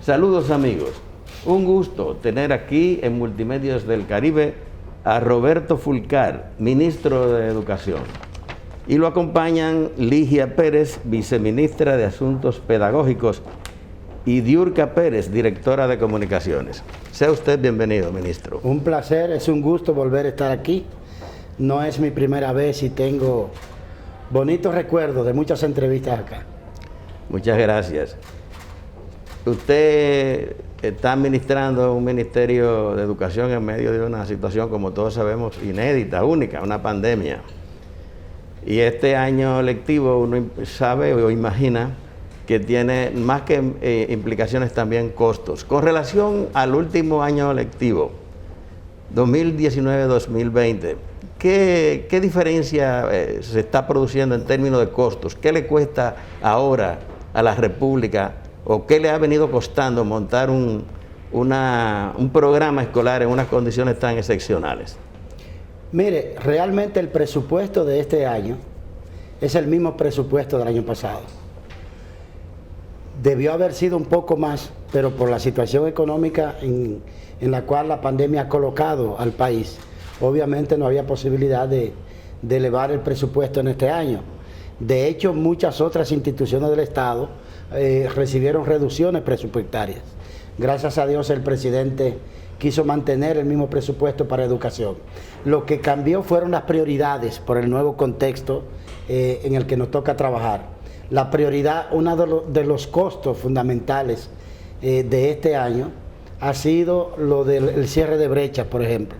Saludos amigos, un gusto tener aquí en Multimedios del Caribe a Roberto Fulcar, ministro de Educación. Y lo acompañan Ligia Pérez, viceministra de Asuntos Pedagógicos, y Diurka Pérez, directora de Comunicaciones. Sea usted bienvenido, ministro. Un placer, es un gusto volver a estar aquí. No es mi primera vez y tengo bonitos recuerdos de muchas entrevistas acá. Muchas gracias. Usted está administrando un ministerio de educación en medio de una situación, como todos sabemos, inédita, única, una pandemia. Y este año lectivo uno sabe o imagina que tiene más que implicaciones también costos. Con relación al último año lectivo, 2019-2020, ¿qué diferencia se está produciendo en términos de costos? ¿Qué le cuesta ahora a la República o qué le ha venido costando montar un programa escolar en unas condiciones tan excepcionales? Mire, realmente el presupuesto de este año es el mismo presupuesto del año pasado. Debió haber sido un poco más, pero por la situación económica en la cual la pandemia ha colocado al país, obviamente no había posibilidad de elevar el presupuesto en este año. De hecho, muchas otras instituciones del Estado recibieron reducciones presupuestarias. Gracias a Dios el presidente quiso mantener el mismo presupuesto para educación. Lo que cambió fueron las prioridades por el nuevo contexto en el que nos toca trabajar. La prioridad, uno de los costos fundamentales de este año ha sido lo del cierre de brechas, por ejemplo.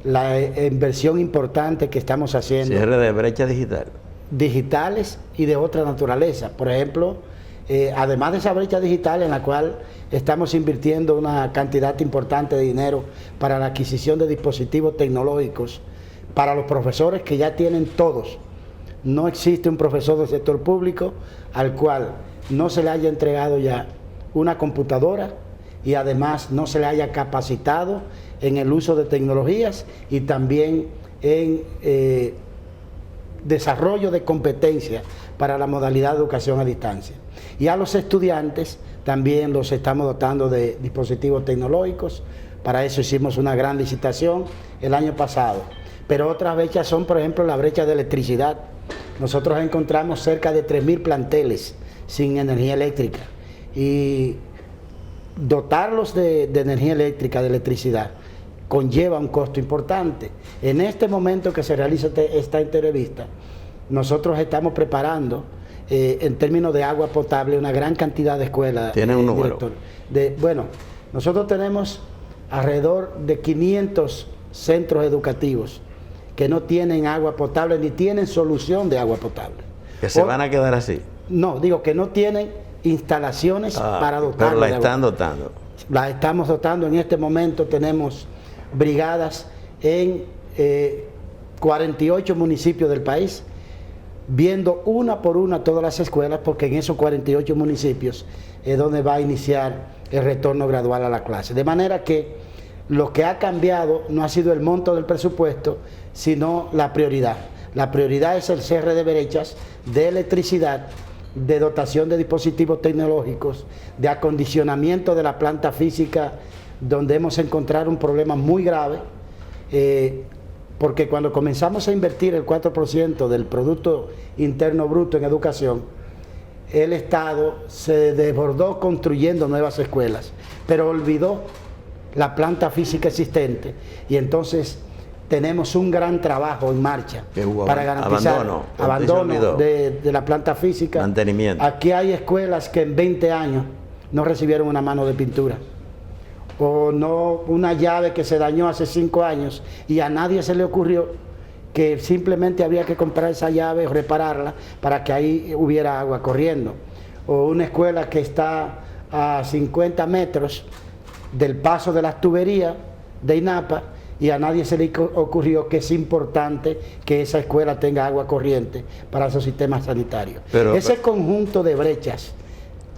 La inversión importante que estamos haciendo. Cierre de brechas digital. Digitales y de otra naturaleza. Por ejemplo, además de esa brecha digital en la cual estamos invirtiendo una cantidad importante de dinero para la adquisición de dispositivos tecnológicos para los profesores que ya tienen todos. No existe un profesor del sector público al cual no se le haya entregado ya una computadora y además no se le haya capacitado en el uso de tecnologías y también en desarrollo de competencias para la modalidad de educación a distancia. Y a los estudiantes también los estamos dotando de dispositivos tecnológicos. Para eso hicimos una gran licitación el año pasado. Pero otras brechas son, por ejemplo, la brecha de electricidad. Nosotros encontramos cerca de 3.000 planteles sin energía eléctrica y dotarlos de energía eléctrica, de electricidad, conlleva un costo importante. En este momento que se realiza esta entrevista, nosotros estamos preparando en términos de agua potable una gran cantidad de escuelas. ¿Tienen un número? Bueno, nosotros tenemos alrededor de 500 centros educativos que no tienen agua potable ni tienen solución de agua potable. ¿Que se van a quedar así? No, digo que no tienen instalaciones para dotar. Pero la están dotando. La estamos dotando. En este momento tenemos brigadas en 48 municipios del país, viendo una por una todas las escuelas, porque en esos 48 municipios es donde va a iniciar el retorno gradual a la clase. De manera que lo que ha cambiado no ha sido el monto del presupuesto, sino la prioridad. La prioridad es el cierre de brechas, de electricidad, de dotación de dispositivos tecnológicos, de acondicionamiento de la planta física, donde hemos encontrado un problema muy grave, porque cuando comenzamos a invertir el 4% del Producto Interno Bruto en educación, el Estado se desbordó construyendo nuevas escuelas, pero olvidó la planta física existente y entonces tenemos un gran trabajo en marcha para garantizar abandono de la planta física. Mantenimiento. Aquí hay escuelas que en 20 años no recibieron una mano de pintura o no una llave que se dañó hace 5 años y a nadie se le ocurrió que simplemente había que comprar esa llave o repararla para que ahí hubiera agua corriendo, o una escuela que está a 50 metros del paso de las tuberías de INAPA y a nadie se le ocurrió que es importante que esa escuela tenga agua corriente para esos sistemas sanitarios. Ese conjunto de brechas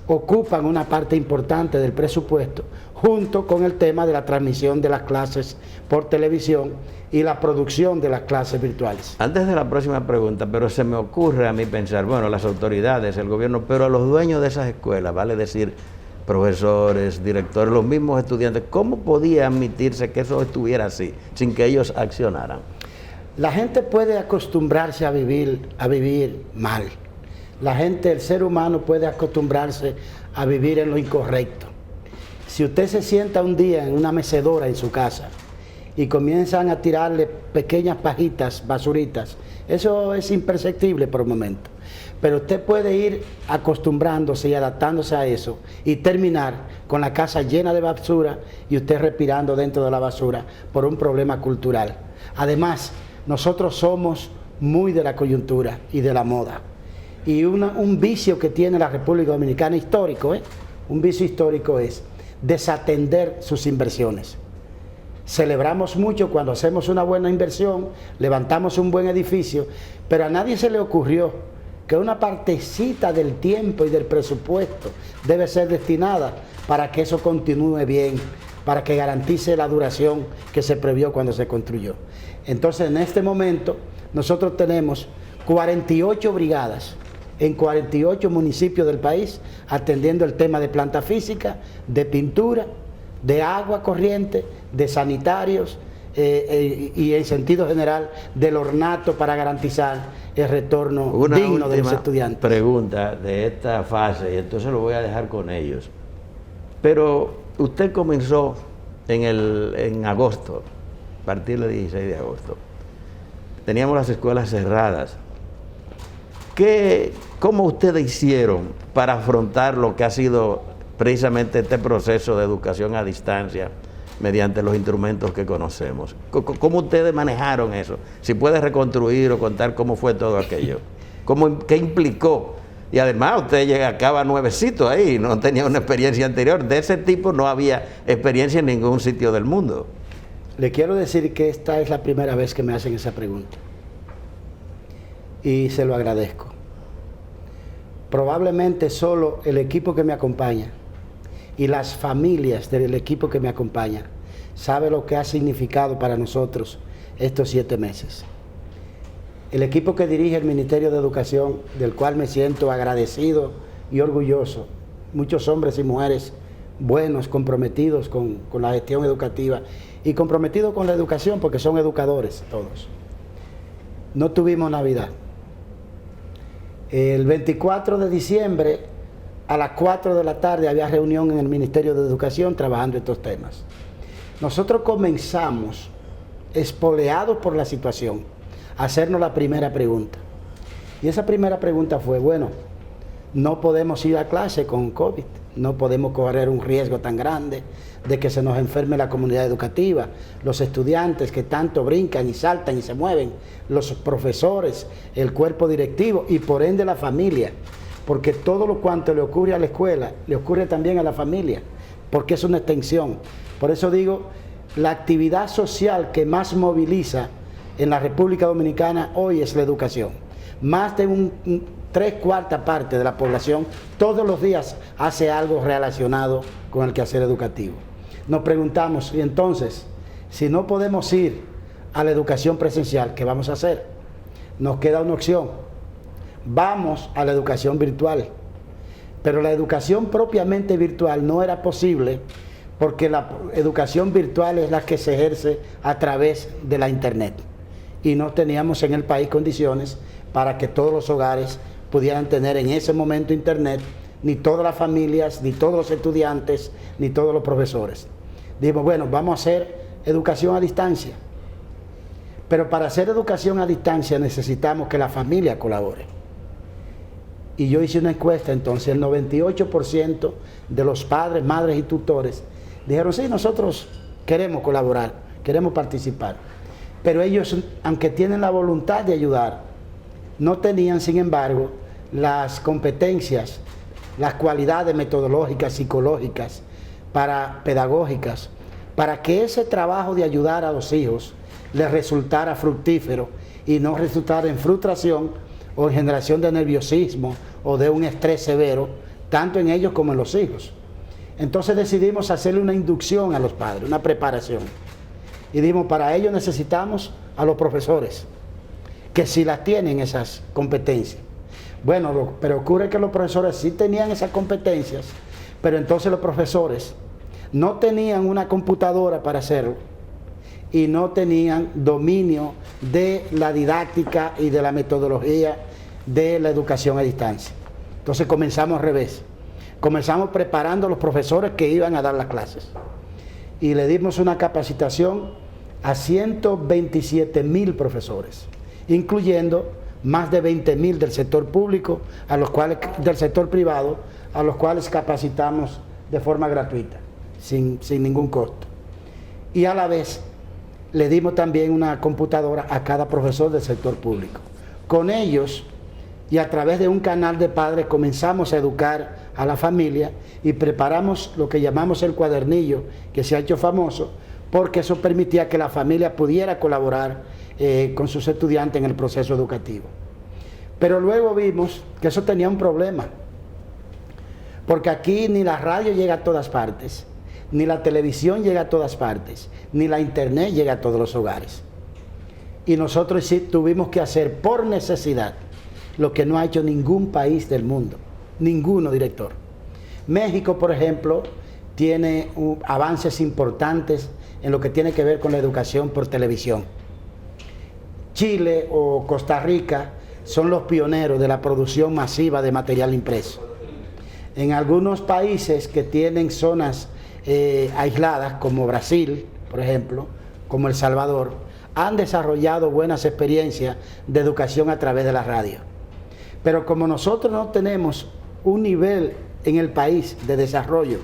ocupan una parte importante del presupuesto, junto con el tema de la transmisión de las clases por televisión y la producción de las clases virtuales. Antes de la próxima pregunta, pero se me ocurre a mí pensar, bueno, las autoridades, el gobierno, pero a los dueños de esas escuelas, vale decir, profesores, directores, los mismos estudiantes. ¿Cómo podía admitirse que eso estuviera así, sin que ellos accionaran? La gente puede acostumbrarse a vivir mal. La gente, el ser humano puede acostumbrarse a vivir en lo incorrecto. Si usted se sienta un día en una mecedora en su casa y comienzan a tirarle pequeñas pajitas, basuritas, eso es imperceptible por un momento. Pero usted puede ir acostumbrándose y adaptándose a eso y terminar con la casa llena de basura y usted respirando dentro de la basura por un problema cultural. Además, nosotros somos muy de la coyuntura y de la moda. Y un vicio que tiene la República Dominicana histórico, un vicio histórico es desatender sus inversiones. Celebramos mucho cuando hacemos una buena inversión, levantamos un buen edificio, pero a nadie se le ocurrió que una partecita del tiempo y del presupuesto debe ser destinada para que eso continúe bien, para que garantice la duración que se previó cuando se construyó. Entonces, en este momento, nosotros tenemos 48 brigadas en 48 municipios del país, atendiendo el tema de planta física, de pintura, de agua corriente, de sanitarios y en sentido general del ornato para garantizar el retorno digno de los estudiantes. Una pregunta de esta fase, y entonces lo voy a dejar con ellos. Pero usted comenzó en agosto, a partir del 16 de agosto. Teníamos las escuelas cerradas. ¿Cómo ustedes hicieron para afrontar lo que ha sido precisamente este proceso de educación a distancia mediante los instrumentos que conocemos? ¿Cómo ustedes manejaron eso? Si puede reconstruir o contar cómo fue todo aquello. ¿Qué implicó? Y además usted acaba nuevecito ahí, no tenía una experiencia anterior. De ese tipo no había experiencia en ningún sitio del mundo. Le quiero decir que esta es la primera vez que me hacen esa pregunta. Y se lo agradezco. Probablemente solo el equipo que me acompaña y las familias del equipo que me acompaña sabe lo que ha significado para nosotros estos 7 meses. El equipo que dirige el Ministerio de Educación, del cual me siento agradecido y orgulloso, muchos hombres y mujeres buenos, comprometidos con la gestión educativa y comprometidos con la educación porque son educadores todos. No tuvimos Navidad. El 24 de diciembre a las 4 de la tarde había reunión en el Ministerio de Educación trabajando estos temas. Nosotros comenzamos, espoleados por la situación, a hacernos la primera pregunta. Y esa primera pregunta fue, bueno, no podemos ir a clase con COVID, no podemos correr un riesgo tan grande de que se nos enferme la comunidad educativa, los estudiantes que tanto brincan y saltan y se mueven, los profesores, el cuerpo directivo y por ende la familia, porque todo lo cuanto le ocurre a la escuela, le ocurre también a la familia, porque es una extensión. Por eso digo, la actividad social que más moviliza en la República Dominicana hoy es la educación. Más de 3/4 parte de la población todos los días hace algo relacionado con el quehacer educativo. Nos preguntamos, y entonces, si no podemos ir a la educación presencial, ¿qué vamos a hacer? Nos queda una opción. Vamos a la educación virtual. Pero la educación propiamente virtual no era posible porque la educación virtual es la que se ejerce a través de la internet. Y no teníamos en el país condiciones para que todos los hogares pudieran tener en ese momento internet, ni todas las familias, ni todos los estudiantes, ni todos los profesores. Dijimos, bueno, vamos a hacer educación a distancia. Pero para hacer educación a distancia necesitamos que la familia colabore. Y yo hice una encuesta, entonces el 98% de los padres, madres y tutores dijeron, sí, nosotros queremos colaborar, queremos participar. Pero ellos, aunque tienen la voluntad de ayudar, no tenían, sin embargo, las competencias, las cualidades metodológicas, psicológicas, pedagógicas, para que ese trabajo de ayudar a los hijos les resultara fructífero y no resultara en frustración o en generación de nerviosismo o de un estrés severo, tanto en ellos como en los hijos. Entonces decidimos hacerle una inducción a los padres, una preparación. Y dijimos, para ello necesitamos a los profesores, que sí las tienen esas competencias. Bueno, pero ocurre que los profesores sí tenían esas competencias, Pero entonces los profesores no tenían una computadora para hacerlo y no tenían dominio de la didáctica y de la metodología de la educación a distancia. Entonces comenzamos al revés. Comenzamos preparando a los profesores que iban a dar las clases. Y le dimos una capacitación a 127,000 profesores, incluyendo más de 20,000 del sector público, del sector privado, a los cuales capacitamos de forma gratuita, sin ningún costo. Y a la vez le dimos también una computadora a cada profesor del sector público. Con ellos y a través de un canal de padres comenzamos a educar a la familia y preparamos lo que llamamos el cuadernillo, que se ha hecho famoso, porque eso permitía que la familia pudiera colaborar con sus estudiantes en el proceso educativo. Pero luego vimos que eso tenía un problema, porque aquí ni la radio llega a todas partes, ni la televisión llega a todas partes, ni la internet llega a todos los hogares. Y nosotros sí tuvimos que hacer por necesidad lo que no ha hecho ningún país del mundo, ninguno, director. México, por ejemplo, tiene avances importantes en lo que tiene que ver con la educación por televisión. Chile o Costa Rica son los pioneros de la producción masiva de material impreso. En algunos países que tienen zonas aisladas, como Brasil, por ejemplo, como El Salvador, han desarrollado buenas experiencias de educación a través de la radio. Pero como nosotros no tenemos un nivel en el país de desarrollo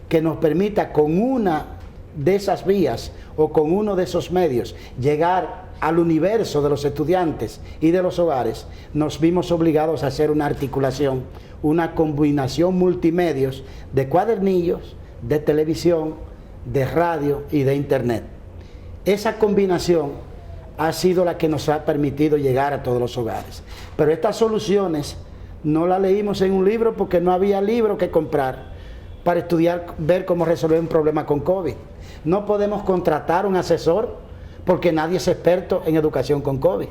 que nos permita con una de esas vías o con uno de esos medios llegar al universo de los estudiantes y de los hogares, nos vimos obligados a hacer una articulación, una combinación multimedios de cuadernillos, de televisión, de radio y de internet. Esa combinación ha sido la que nos ha permitido llegar a todos los hogares. Pero estas soluciones no las leímos en un libro porque no había libro que comprar para estudiar, ver cómo resolver un problema con COVID. No podemos contratar un asesor porque nadie es experto en educación con COVID.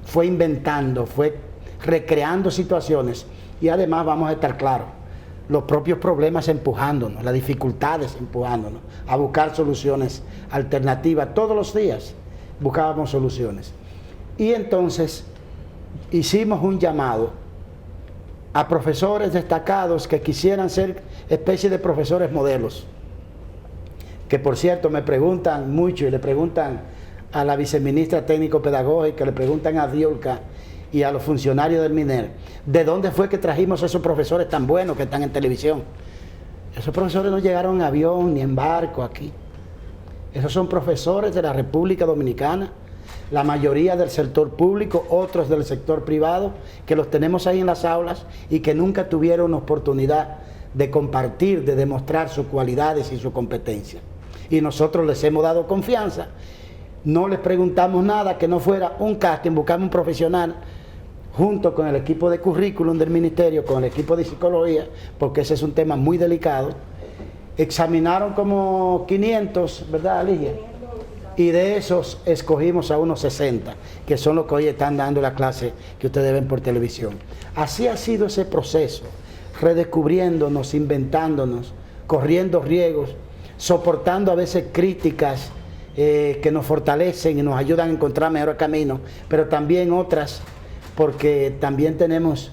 Fue inventando, fue recreando situaciones y además vamos a estar claros, los propios problemas empujándonos, las dificultades empujándonos a buscar soluciones alternativas. Todos los días buscábamos soluciones. Y entonces hicimos un llamado a profesores destacados que quisieran ser especie de profesores modelos, que por cierto me preguntan mucho y le preguntan a la viceministra técnico-pedagógica, le preguntan a Diolca y a los funcionarios del MINER, ¿de dónde fue que trajimos esos profesores tan buenos que están en televisión? Esos profesores no llegaron en avión ni en barco aquí. Esos son profesores de la República Dominicana, la mayoría del sector público, otros del sector privado, que los tenemos ahí en las aulas y que nunca tuvieron oportunidad de compartir, de demostrar sus cualidades y su competencia. Y nosotros les hemos dado confianza. No les preguntamos nada que no fuera un casting, buscamos un profesional junto con el equipo de currículum del ministerio, con el equipo de psicología, porque ese es un tema muy delicado. Examinaron como 500, ¿verdad, Ligia? Y de esos escogimos a unos 60, que son los que hoy están dando la clase que ustedes ven por televisión. Así ha sido ese proceso, redescubriéndonos, inventándonos, corriendo riesgos, soportando a veces críticas que nos fortalecen y nos ayudan a encontrar mejores caminos, pero también otras, porque también tenemos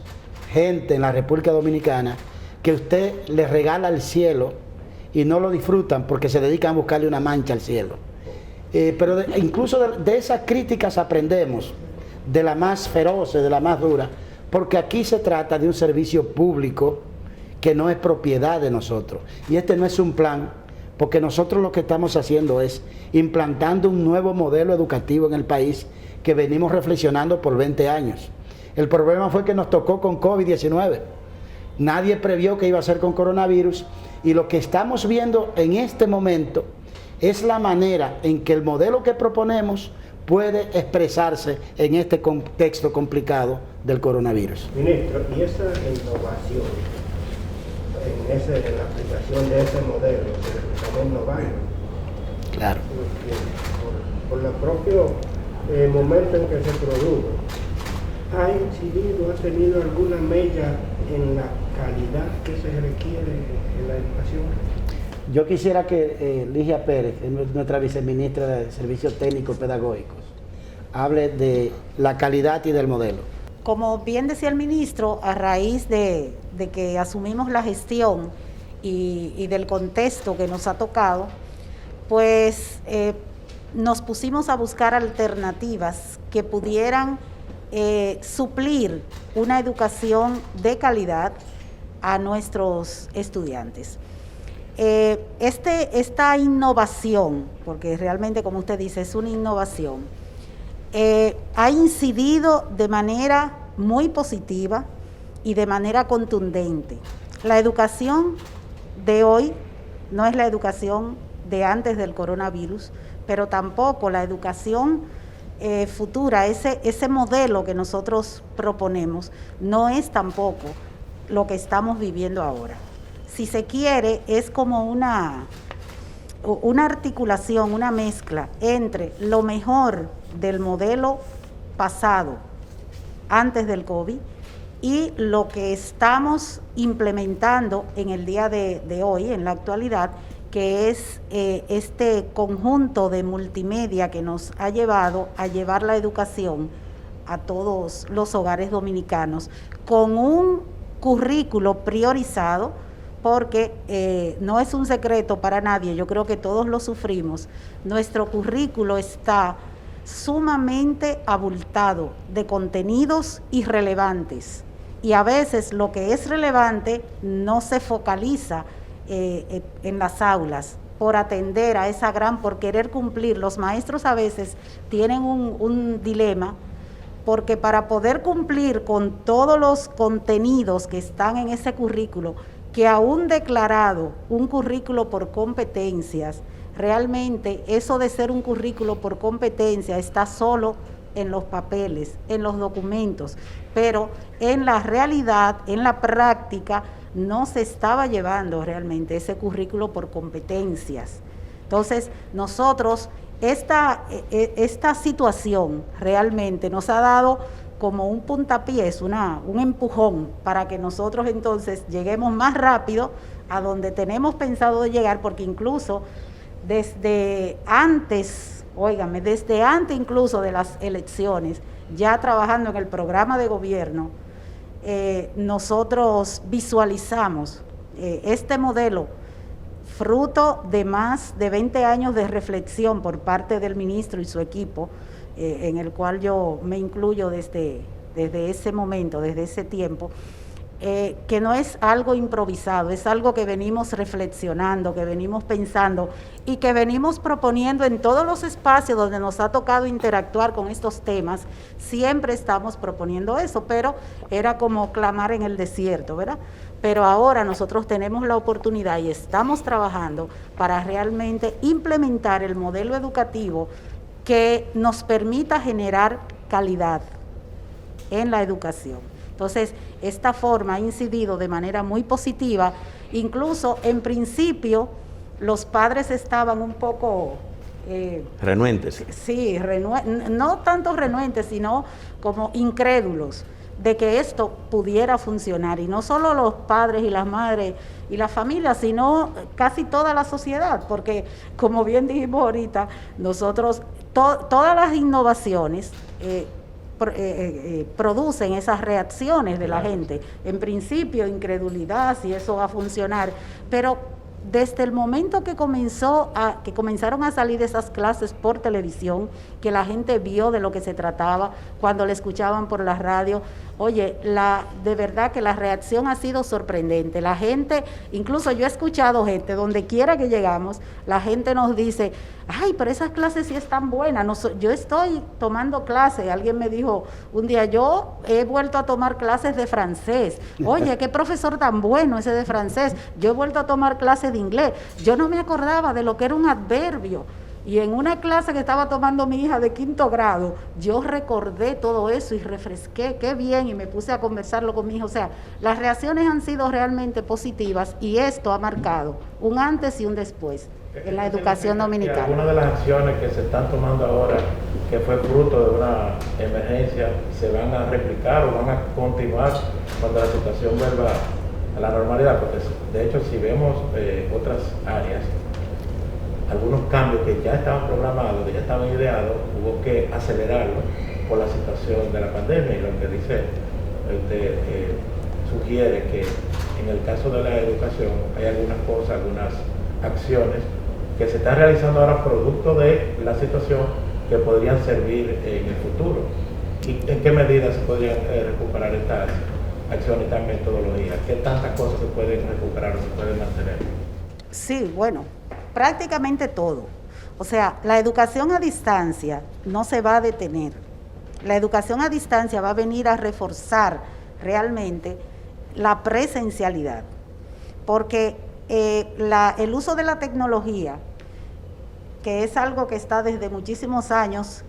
gente en la República Dominicana que usted le regala el cielo y no lo disfrutan porque se dedican a buscarle una mancha al cielo. Pero incluso de esas críticas aprendemos, de la más feroz, de la más dura, porque aquí se trata de un servicio público que no es propiedad de nosotros. Y este no es un plan, porque nosotros lo que estamos haciendo es implantando un nuevo modelo educativo en el país que venimos reflexionando por 20 años. El problema fue que nos tocó con COVID-19. Nadie previó que iba a ser con coronavirus y lo que estamos viendo en este momento es la manera en que el modelo que proponemos puede expresarse en este contexto complicado del coronavirus. Ministro, y esa innovación en la aplicación de ese modelo que estamos innovando, claro, por el propio momento en que se produjo, ¿Ha incidido, ha tenido alguna mella en la calidad que se requiere en la educación? Yo quisiera que Ligia Pérez, nuestra viceministra de Servicios Técnicos Pedagógicos, hable de la calidad y del modelo. Como bien decía el ministro, a raíz de que asumimos la gestión y del contexto que nos ha tocado, pues nos pusimos a buscar alternativas que pudieran suplir una educación de calidad a nuestros estudiantes. Esta innovación, porque realmente, como usted dice, es una innovación, ha incidido de manera muy positiva y de manera contundente. La educación de hoy no es la educación de antes del coronavirus, pero tampoco la educación futura, ese modelo que nosotros proponemos, no es tampoco lo que estamos viviendo ahora. Si se quiere, es como una articulación, una mezcla entre lo mejor del modelo pasado, antes del COVID, y lo que estamos implementando en el día de hoy, en la actualidad, que es este conjunto de multimedia que nos ha llevado a llevar la educación a todos los hogares dominicanos con un currículo priorizado, porque no es un secreto para nadie, yo creo que todos lo sufrimos. Nuestro currículo está sumamente abultado de contenidos irrelevantes y a veces lo que es relevante no se focaliza en las aulas por atender a esa por querer cumplir. Los maestros a veces tienen un dilema, porque para poder cumplir con todos los contenidos que están en ese currículo, que aún declarado un currículo por competencias, realmente eso de ser un currículo por competencia está solo en los papeles, en los documentos, pero en la realidad, en la práctica, no se estaba llevando realmente ese currículo por competencias. Entonces, nosotros, esta situación realmente nos ha dado como un puntapié, un empujón para que nosotros entonces lleguemos más rápido a donde tenemos pensado de llegar, porque incluso desde antes incluso de las elecciones, ya trabajando en el programa de gobierno, nosotros visualizamos este modelo fruto de más de 20 años de reflexión por parte del ministro y su equipo, en el cual yo me incluyo desde ese momento, desde ese tiempo, que no es algo improvisado, es algo que venimos reflexionando, que venimos pensando y que venimos proponiendo en todos los espacios donde nos ha tocado interactuar con estos temas. Siempre estamos proponiendo eso, pero era como clamar en el desierto, ¿verdad? Pero ahora nosotros tenemos la oportunidad y estamos trabajando para realmente implementar el modelo educativo que nos permita generar calidad en la educación. Entonces, esta forma ha incidido de manera muy positiva. Incluso, en principio, los padres estaban un poco renuentes. Sí, no tanto renuentes, sino como incrédulos de que esto pudiera funcionar. Y no solo los padres y las madres y las familias, sino casi toda la sociedad, porque, como bien dijimos ahorita, nosotros, todas las innovaciones producen esas reacciones de la gente. En principio, incredulidad, si eso va a funcionar, pero desde el momento que comenzaron a salir esas clases por televisión, que la gente vio de lo que se trataba, cuando le escuchaban por la radio, oye, de verdad que la reacción ha sido sorprendente. La gente, incluso yo he escuchado gente, donde quiera que llegamos, la gente nos dice, ay, pero esas clases sí están buenas. Yo estoy tomando clases, alguien me dijo un día, yo he vuelto a tomar clases de francés. Oye, qué profesor tan bueno ese de francés. Yo he vuelto a tomar clases de inglés. Yo no me acordaba de lo que era un adverbio. Y en una clase que estaba tomando mi hija de 5º grado, yo recordé todo eso y refresqué, qué bien, y me puse a conversarlo con mi hija. O sea, las reacciones han sido realmente positivas y esto ha marcado un antes y un después en la educación dominicana. Algunas de las acciones que se están tomando ahora que fue fruto de una emergencia, se van a replicar o van a continuar cuando la situación vuelva a la normalidad, porque de hecho si vemos otras áreas, algunos cambios que ya estaban programados, que ya estaban ideados, hubo que acelerarlo por la situación de la pandemia, y lo que dice usted sugiere que en el caso de la educación hay algunas cosas, algunas acciones que se están realizando ahora producto de la situación que podrían servir en el futuro. ¿Y en qué medida se podrían recuperar estas acciones, estas metodologías? ¿Qué tantas cosas se pueden recuperar o se pueden mantener? Sí, bueno, prácticamente todo. O sea, la educación a distancia no se va a detener. La educación a distancia va a venir a reforzar realmente la presencialidad, porque el uso de la tecnología, que es algo que está desde muchísimos años,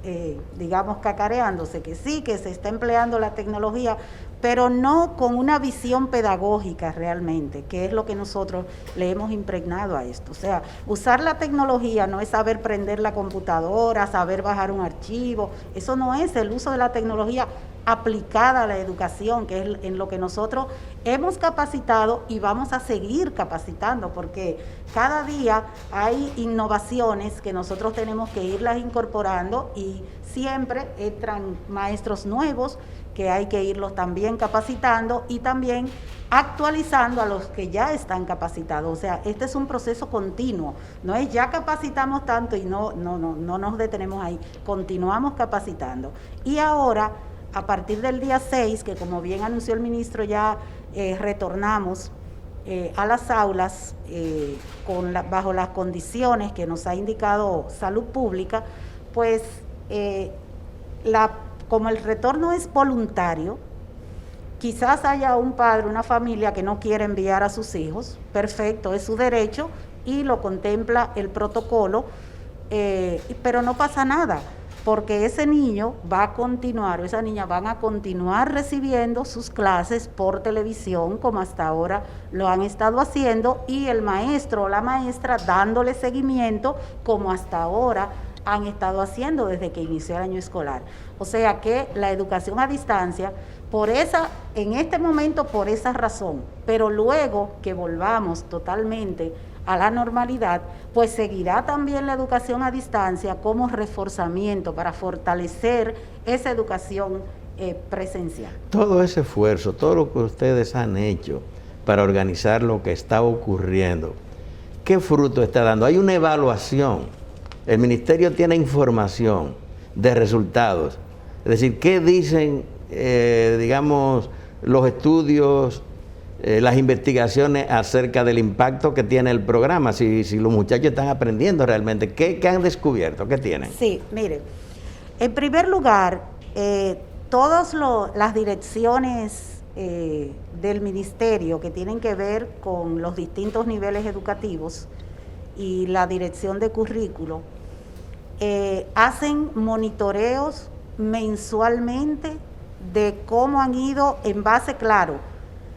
digamos, cacareándose, que sí, que se está empleando la tecnología, pero no con una visión pedagógica realmente, que es lo que nosotros le hemos impregnado a esto. O sea, usar la tecnología no es saber prender la computadora, saber bajar un archivo, eso no es el uso de la tecnología aplicada a la educación, que es en lo que nosotros hemos capacitado y vamos a seguir capacitando, porque cada día hay innovaciones que nosotros tenemos que irlas incorporando y siempre entran maestros nuevos que hay que irlos también capacitando y también actualizando a los que ya están capacitados. O sea, este es un proceso continuo, no es ya capacitamos tanto y no nos detenemos ahí, continuamos capacitando. Y ahora, a partir del día 6, que como bien anunció el ministro, ya retornamos a las aulas bajo las condiciones que nos ha indicado Salud Pública, pues como el retorno es voluntario, quizás haya un padre, una familia que no quiere enviar a sus hijos, perfecto, es su derecho y lo contempla el protocolo, pero no pasa nada, porque ese niño va a continuar, o esa niña van a continuar recibiendo sus clases por televisión, como hasta ahora lo han estado haciendo, y el maestro o la maestra dándole seguimiento, como hasta ahora han estado haciendo desde que inició el año escolar. O sea que la educación a distancia, en este momento por esa razón, pero luego que volvamos totalmente a la normalidad, pues seguirá también la educación a distancia como reforzamiento para fortalecer esa educación presencial. Todo ese esfuerzo, todo lo que ustedes han hecho para organizar lo que está ocurriendo, ¿qué fruto está dando? Hay una evaluación, el ministerio tiene información de resultados, es decir, ¿qué dicen, digamos, los estudios, las investigaciones acerca del impacto que tiene el programa, si los muchachos están aprendiendo realmente? ¿Qué han descubierto? ¿Qué tienen? Sí, mire, en primer lugar, todas las direcciones del ministerio que tienen que ver con los distintos niveles educativos y la dirección de currículo hacen monitoreos mensualmente de cómo han ido en base, claro,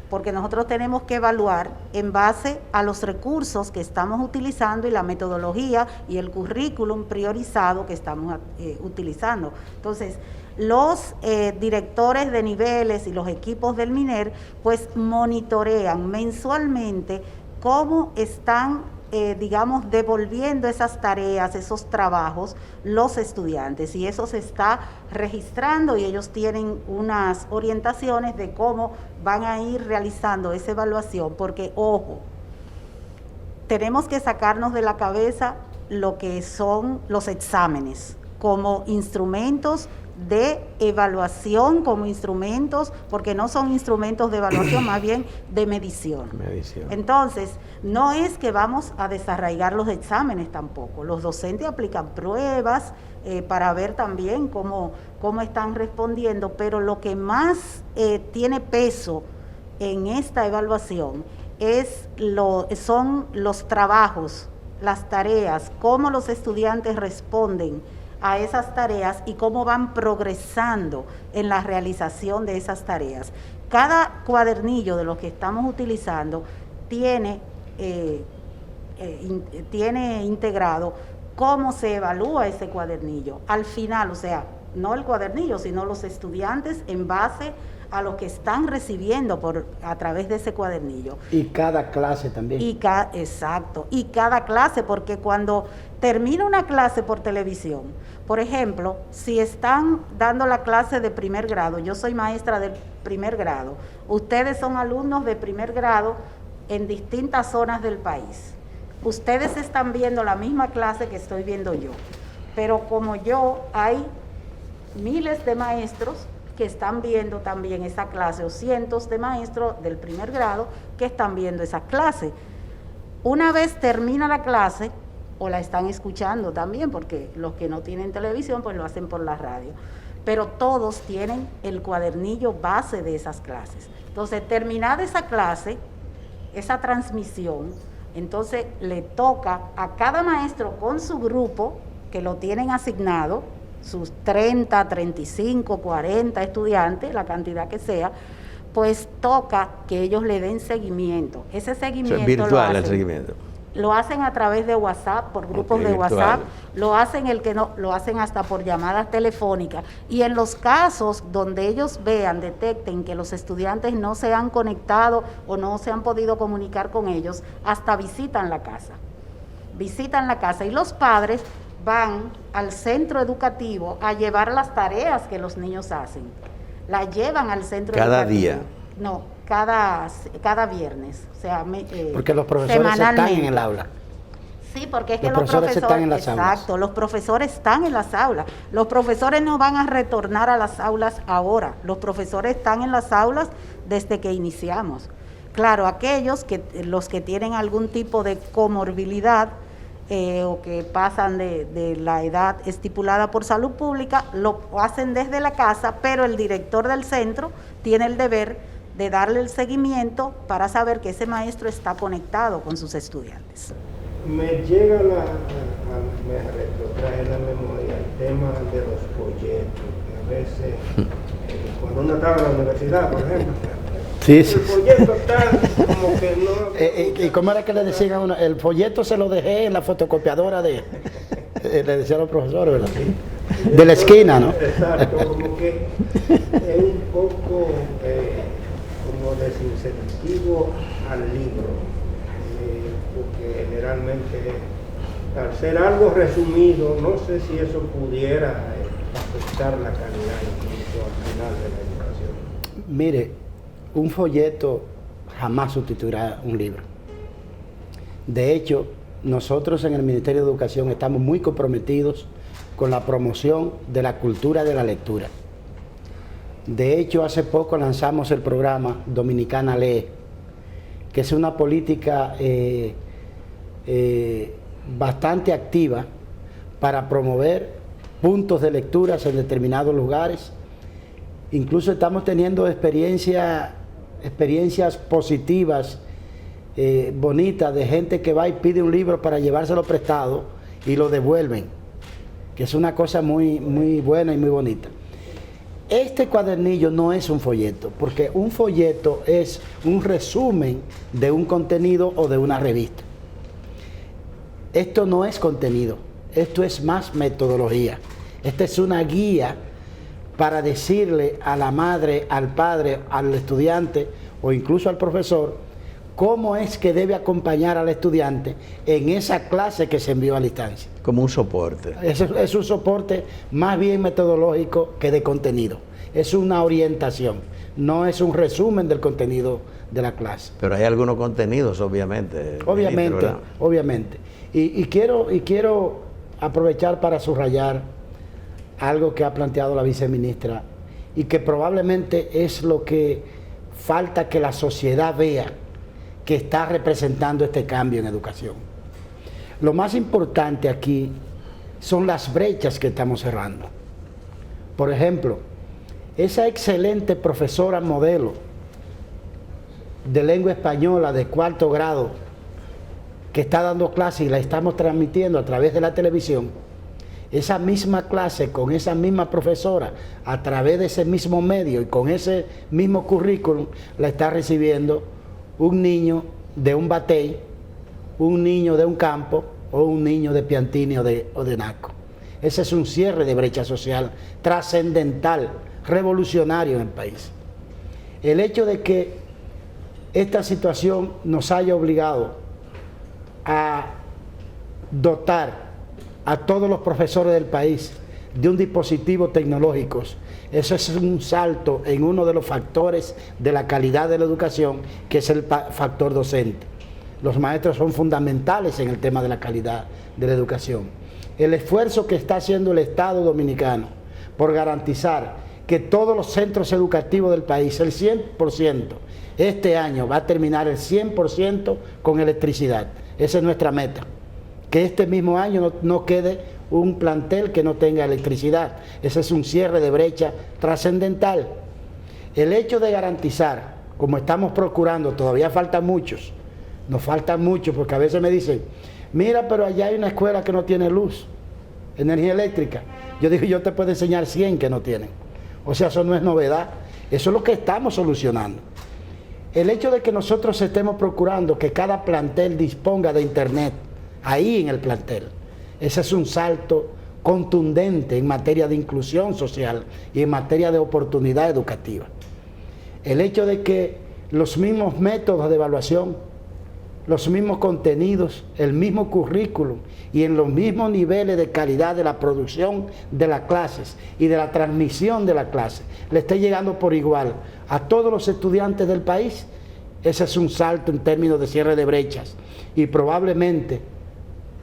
porque nosotros tenemos que evaluar en base a los recursos que estamos utilizando y la metodología y el currículum priorizado que estamos utilizando. Entonces, los directores de niveles y los equipos del MINER pues monitorean mensualmente cómo están digamos, devolviendo esas tareas, esos trabajos, los estudiantes, y eso se está registrando y ellos tienen unas orientaciones de cómo van a ir realizando esa evaluación, porque, ojo, tenemos que sacarnos de la cabeza lo que son los exámenes como instrumentos de evaluación, como instrumentos, porque no son instrumentos de evaluación, más bien de medición. Entonces, no es que vamos a desarraigar los exámenes tampoco. Los docentes aplican pruebas para ver también cómo están respondiendo, pero lo que más tiene peso en esta evaluación son los trabajos, las tareas, cómo los estudiantes responden a esas tareas y cómo van progresando en la realización de esas tareas. Cada cuadernillo de los que estamos utilizando tiene integrado ¿Cómo se evalúa ese cuadernillo? Al final, o sea, no el cuadernillo, sino los estudiantes en base a lo que están recibiendo a través de ese cuadernillo. Y cada clase también. Exacto, y cada clase, porque cuando termina una clase por televisión, por ejemplo, si están dando la clase de primer grado, yo soy maestra del primer grado, ustedes son alumnos de primer grado en distintas zonas del país. Ustedes están viendo la misma clase que estoy viendo yo, pero como yo, hay miles de maestros que están viendo también esa clase, o cientos de maestros del primer grado que están viendo esa clase. Una vez termina la clase, o la están escuchando también, porque los que no tienen televisión, pues lo hacen por la radio, pero todos tienen el cuadernillo base de esas clases. Entonces, terminada esa clase, esa transmisión, entonces le toca a cada maestro con su grupo, que lo tienen asignado, sus 30, 35, 40 estudiantes, la cantidad que sea, pues toca que ellos le den seguimiento. Ese seguimiento, o sea, virtual el seguimiento. Lo hacen a través de WhatsApp, por grupos de WhatsApp, lo hacen lo hacen hasta por llamadas telefónicas. Y en los casos donde ellos detecten que los estudiantes no se han conectado o no se han podido comunicar con ellos, hasta visitan la casa. Visitan la casa y los padres van al centro educativo a llevar las tareas que los niños hacen. La llevan al centro educativo. ¿Cada día? No, cada viernes. O sea, porque los profesores están en el aula. Sí, porque es que los profesores están en las aulas. Exacto, los profesores están en las aulas. Los profesores no van a retornar a las aulas ahora. Los profesores están en las aulas desde que iniciamos. Claro, los que tienen algún tipo de comorbilidad, o que pasan de la edad estipulada por salud pública, lo hacen desde la casa, pero el director del centro tiene el deber de darle el seguimiento para saber que ese maestro está conectado con sus estudiantes. Me llega me retrotrae la memoria el tema de los folletos, que a veces, cuando uno estaba en la universidad, por ejemplo, sí. El folleto está como que no... ¿Y cómo era que le decían a uno? El folleto se lo dejé en la fotocopiadora le decían los profesores, ¿verdad? De la esquina, ¿no? Exacto, como que es un poco como desincentivo al libro, porque generalmente, al ser algo resumido, no sé si eso pudiera afectar la calidad incluso al final de la educación. Mire, un folleto jamás sustituirá un libro. De hecho, nosotros en el Ministerio de Educación estamos muy comprometidos con la promoción de la cultura de la lectura. De hecho, hace poco lanzamos el programa Dominicana Lee, que es una política bastante activa para promover puntos de lecturas en determinados lugares. Incluso estamos teniendo experiencias positivas, bonitas, de gente que va y pide un libro para llevárselo prestado y lo devuelven, que es una cosa muy, muy buena y muy bonita. Este cuadernillo no es un folleto, porque un folleto es un resumen de un contenido o de una revista. Esto no es contenido, esto es más metodología. Esta es una guía para decirle a la madre, al padre, al estudiante o incluso al profesor cómo es que debe acompañar al estudiante en esa clase que se envió a la instancia. Como un soporte. Es un soporte más bien metodológico que de contenido. Es una orientación, no es un resumen del contenido de la clase. Pero hay algunos contenidos, obviamente. Obviamente. Y quiero aprovechar para subrayar algo que ha planteado la viceministra y que probablemente es lo que falta que la sociedad vea que está representando este cambio en educación. Lo más importante aquí son las brechas que estamos cerrando. Por ejemplo, esa excelente profesora modelo de lengua española de 4º grado que está dando clase y la estamos transmitiendo a través de la televisión, esa misma clase con esa misma profesora a través de ese mismo medio y con ese mismo currículum la está recibiendo un niño de un batey, un niño de un campo, o un niño de Piantini o de Naco. Ese es un cierre de brecha social trascendental, revolucionario en el país. El hecho de que esta situación nos haya obligado a dotar a todos los profesores del país de un dispositivo tecnológico, eso es un salto en uno de los factores de la calidad de la educación, que es el factor docente. Los maestros son fundamentales en el tema de la calidad de la educación. El esfuerzo que está haciendo el Estado dominicano por garantizar que todos los centros educativos del país, el 100%, este año va a terminar el 100% con electricidad. Esa es nuestra meta. Que este mismo año no quede un plantel que no tenga electricidad. Ese es un cierre de brecha trascendental. El hecho de garantizar, como estamos procurando, todavía faltan muchos, nos faltan muchos, porque a veces me dicen, mira, pero allá hay una escuela que no tiene luz, energía eléctrica. Yo digo, yo te puedo enseñar 100 que no tienen. O sea, eso no es novedad, eso es lo que estamos solucionando. El hecho de que nosotros estemos procurando que cada plantel disponga de internet, ahí en el plantel, ese es un salto contundente en materia de inclusión social y en materia de oportunidad educativa. El hecho de que los mismos métodos de evaluación, los mismos contenidos, el mismo currículum y en los mismos niveles de calidad de la producción de las clases y de la transmisión de la clase le esté llegando por igual a todos los estudiantes del país, ese es un salto en términos de cierre de brechas. Y probablemente,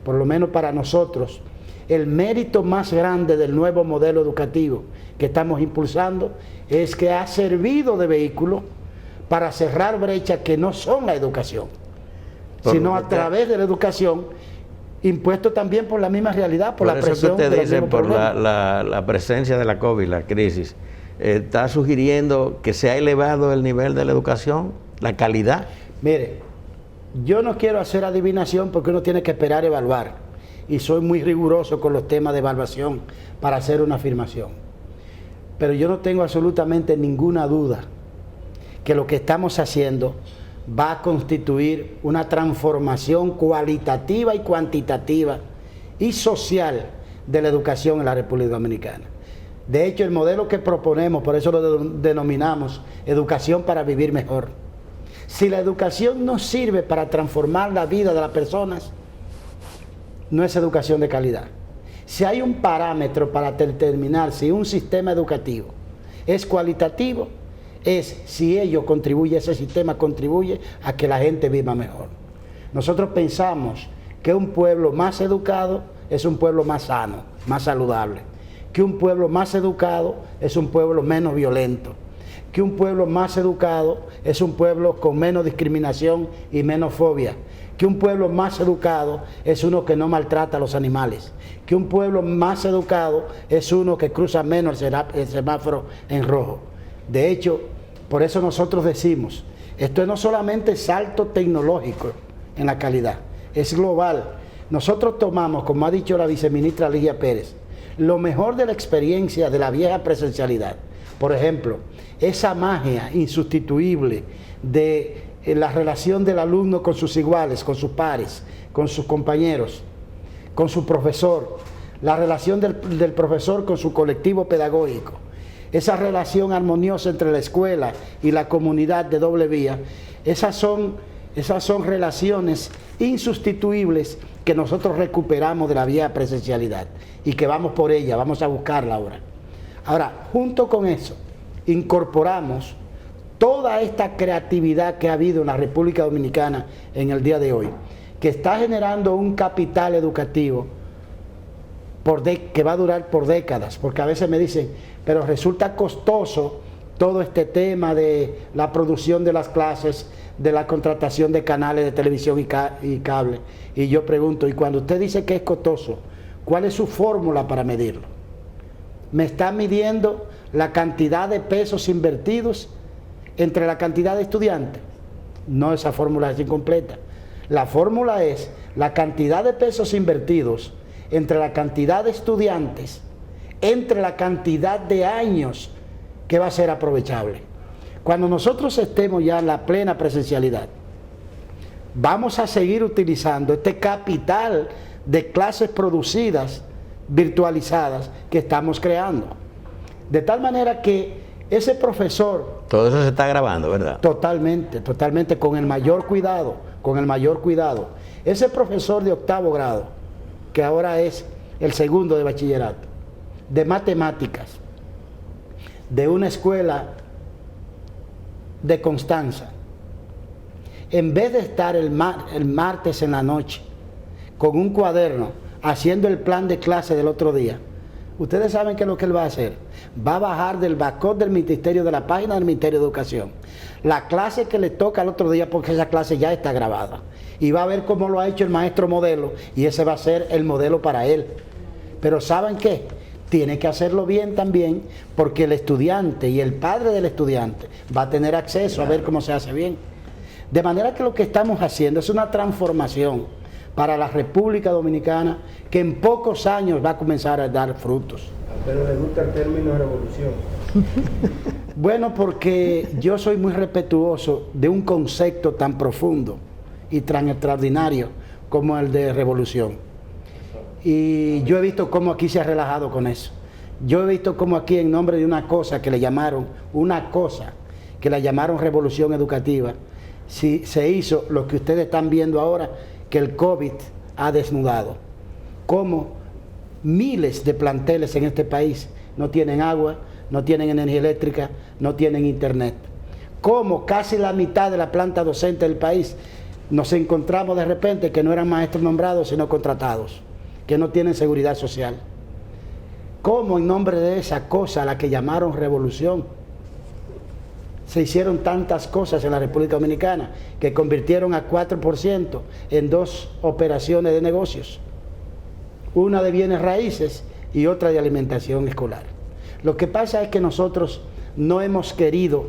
por lo menos para nosotros, el mérito más grande del nuevo modelo educativo que estamos impulsando es que ha servido de vehículo para cerrar brechas que no son la educación, sino a través de la educación, impuesto también por la misma realidad, por la presión. Por eso que usted dice, por la presencia de la COVID, la crisis, ¿está sugiriendo que se ha elevado el nivel de la educación, la calidad? Mire, yo no quiero hacer adivinación porque uno tiene que esperar evaluar, y soy muy riguroso con los temas de evaluación para hacer una afirmación. Pero yo no tengo absolutamente ninguna duda que lo que estamos haciendo va a constituir una transformación cualitativa y cuantitativa y social de la educación en la República Dominicana. De hecho, el modelo que proponemos, por eso lo denominamos educación para vivir mejor. Si la educación no sirve para transformar la vida de las personas, no es educación de calidad. Si hay un parámetro para determinar si un sistema educativo es cualitativo, es si ese sistema contribuye a que la gente viva mejor. Nosotros pensamos que un pueblo más educado es un pueblo más sano, más saludable, que un pueblo más educado es un pueblo menos violento, que un pueblo más educado es un pueblo con menos discriminación y menos fobia, que un pueblo más educado es uno que no maltrata a los animales, que un pueblo más educado es uno que cruza menos el semáforo en rojo. De hecho, por eso nosotros decimos, esto no solamente salto tecnológico en la calidad, es global. Nosotros tomamos, como ha dicho la viceministra Ligia Pérez, lo mejor de la experiencia de la vieja presencialidad. Por ejemplo, esa magia insustituible de la relación del alumno con sus iguales, con sus pares, con sus compañeros, con su profesor, la relación del profesor con su colectivo pedagógico, esa relación armoniosa entre la escuela y la comunidad de doble vía, esas son relaciones insustituibles que nosotros recuperamos de la vieja presencialidad y que vamos por ella, vamos a buscarla ahora. Ahora, junto con eso, incorporamos toda esta creatividad que ha habido en la República Dominicana en el día de hoy, que está generando un capital educativo que va a durar por décadas, porque a veces me dicen, pero resulta costoso todo este tema de la producción de las clases, de la contratación de canales de televisión y cable. Y yo pregunto, y cuando usted dice que es costoso, ¿cuál es su fórmula para medirlo? ¿Me está midiendo la cantidad de pesos invertidos entre la cantidad de estudiantes? No, esa fórmula es incompleta. La fórmula es la cantidad de pesos invertidos entre la cantidad de estudiantes, entre la cantidad de años que va a ser aprovechable. Cuando nosotros estemos ya en la plena presencialidad, vamos a seguir utilizando este capital de clases producidas, virtualizadas, que estamos creando. De tal manera que ese profesor... Todo eso se está grabando, ¿verdad? Totalmente, con el mayor cuidado, Ese profesor de 8º grado, que ahora es el segundo de bachillerato, de matemáticas, de una escuela de Constanza, en vez de estar el martes en la noche con un cuaderno haciendo el plan de clase del otro día, ustedes saben qué es lo que él va a hacer. Va a bajar del backup del ministerio, de la página del Ministerio de Educación, la clase que le toca al otro día, porque esa clase ya está grabada, y va a ver cómo lo ha hecho el maestro modelo, y ese va a ser el modelo para él. Pero ¿saben qué? Tiene que hacerlo bien también, porque el estudiante y el padre del estudiante va a tener acceso a ver cómo se hace bien. De manera que lo que estamos haciendo es una transformación para la República Dominicana que en pocos años va a comenzar a dar frutos. Pero le gusta el término revolución. Bueno, porque yo soy muy respetuoso de un concepto tan profundo y tan extraordinario como el de revolución. Y yo he visto cómo aquí se ha relajado con eso. Yo he visto cómo aquí, en nombre de una cosa que le llamaron revolución educativa, si se hizo lo que ustedes están viendo ahora, que el COVID ha desnudado. Cómo miles de planteles en este país no tienen agua, no tienen energía eléctrica, no tienen internet. Cómo casi la mitad de la planta docente del país nos encontramos de repente que no eran maestros nombrados, sino contratados, que no tienen seguridad social. Cómo en nombre de esa cosa a la que llamaron revolución, se hicieron tantas cosas en la República Dominicana que convirtieron a 4% en 2 operaciones de negocios, una de bienes raíces y otra de alimentación escolar. Lo que pasa es que nosotros no hemos querido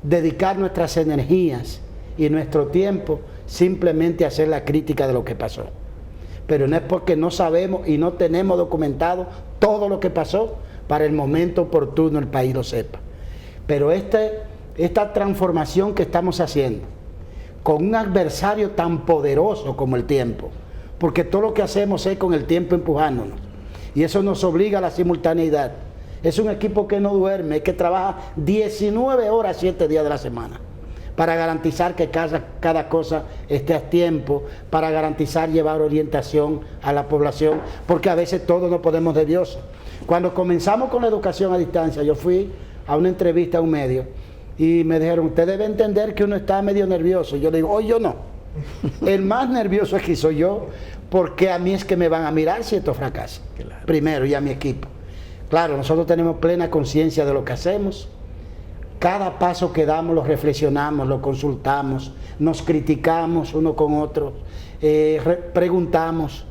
dedicar nuestras energías y nuestro tiempo simplemente a hacer la crítica de lo que pasó. Pero no es porque no sabemos y no tenemos documentado todo lo que pasó para el momento oportuno el país lo sepa. Pero esta transformación que estamos haciendo con un adversario tan poderoso como el tiempo, porque todo lo que hacemos es con el tiempo empujándonos, y eso nos obliga a la simultaneidad. Es un equipo que no duerme, que trabaja 19 horas 7 días de la semana para garantizar que cada cosa esté a tiempo, para garantizar llevar orientación a la población, porque a veces todos no podemos de Dios. Cuando comenzamos con la educación a distancia, yo fui a una entrevista a un medio y me dijeron, usted debe entender que uno está medio nervioso. Yo le digo, yo no. El más nervioso aquí soy yo, porque a mí es que me van a mirar si esto fracasa. Claro. Primero, y a mi equipo. Claro, nosotros tenemos plena conciencia de lo que hacemos. Cada paso que damos lo reflexionamos, lo consultamos, nos criticamos uno con otro, preguntamos,